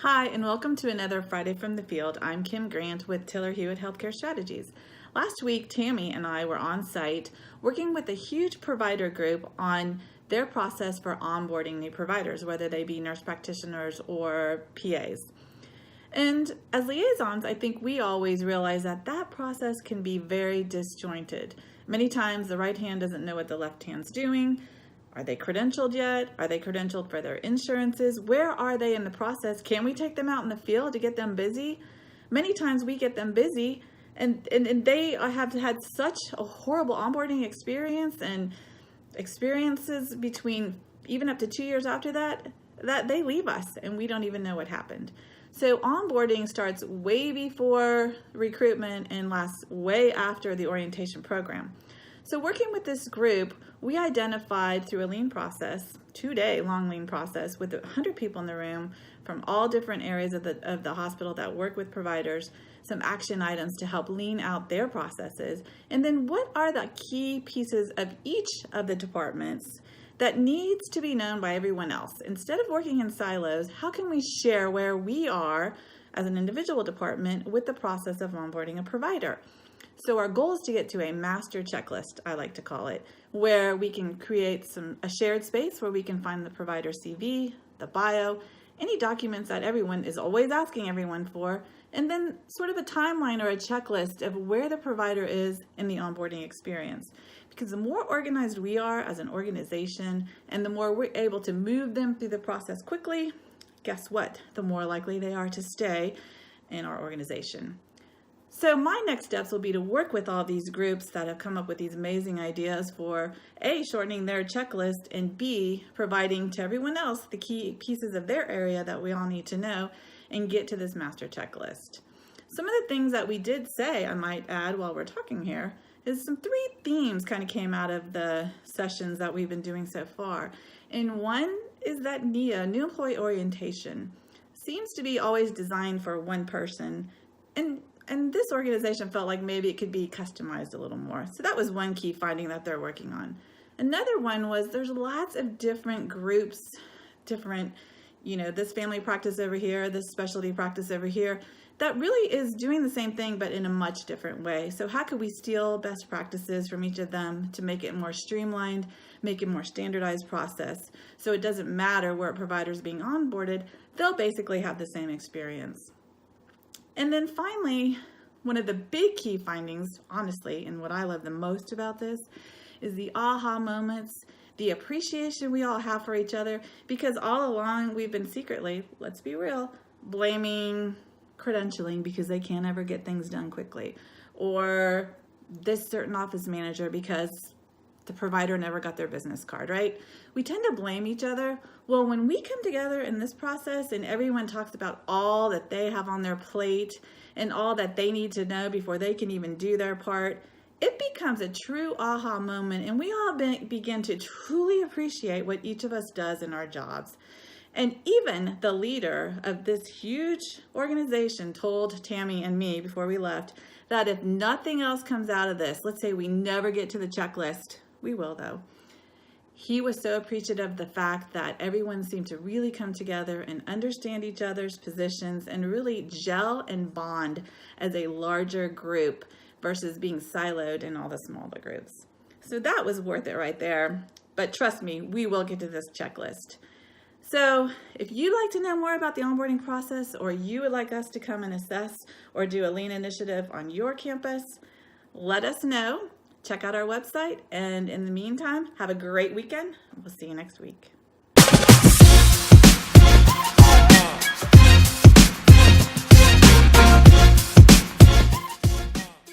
Hi, and welcome to another Friday from the Field. I'm Kim Grant with Tiller-Hewitt Healthcare Strategies. Last week, Tammy and I were on site working with a huge provider group on their process for onboarding new providers, whether they be nurse practitioners or PAs. And as liaisons, I think we always realize that that process can be very disjointed. Many times the right hand doesn't know what the left hand's doing. Are they credentialed yet? Are they credentialed for their insurances? Where are they in the process? Can we take them out in the field to get them busy? Many times we get them busy and they have had such a horrible onboarding experience and experiences between even up to 2 years after that they leave us and we don't even know what happened. So onboarding starts way before recruitment and lasts way after the orientation program. So working with this group, we identified through a lean process, 2-day long lean process with 100 people in the room from all different areas of the hospital that work with providers, some action items to help lean out their processes. And then what are the key pieces of each of the departments that needs to be known by everyone else? Instead of working in silos, how can we share where we are as an individual department with the process of onboarding a provider? So our goal is to get to a master checklist, I like to call it, where we can create a shared space where we can find the provider CV, the bio, any documents that everyone is always asking everyone for, and then sort of a timeline or a checklist of where the provider is in the onboarding experience. Because the more organized we are as an organization and the more we're able to move them through the process quickly, guess what? The more likely they are to stay in our organization. So my next steps will be to work with all these groups that have come up with these amazing ideas for A, shortening their checklist, and B, providing to everyone else the key pieces of their area that we all need to know and get to this master checklist. Some of the things that we did say, I might add while we're talking here, is some 3 themes kind of came out of the sessions that we've been doing so far. And one is that NEA, new employee orientation, seems to be always designed for one person. And this organization felt like maybe it could be customized a little more. So that was one key finding that they're working on. Another one was there's lots of different groups, different, this family practice over here, this specialty practice over here, that really is doing the same thing, but in a much different way. So how could we steal best practices from each of them to make it more streamlined, make it more standardized process? So it doesn't matter where a provider is being onboarded, they'll basically have the same experience. And then finally, one of the big key findings, honestly, and what I love the most about this, is the aha moments, the appreciation we all have for each other, because all along we've been secretly, let's be real, blaming credentialing because they can't ever get things done quickly, or this certain office manager because the provider never got their business card, right? We tend to blame each other. Well, when we come together in this process and everyone talks about all that they have on their plate and all that they need to know before they can even do their part, it becomes a true aha moment, and we all begin to truly appreciate what each of us does in our jobs. And even the leader of this huge organization told Tammy and me before we left that if nothing else comes out of this, let's say we never get to the checklist, we will though. He was so appreciative of the fact that everyone seemed to really come together and understand each other's positions and really gel and bond as a larger group versus being siloed in all the smaller groups. So that was worth it right there. But trust me, we will get to this checklist. So if you'd like to know more about the onboarding process, or you would like us to come and assess or do a lean initiative on your campus, let us know. Check out our website, and in the meantime, have a great weekend. We'll see you next week.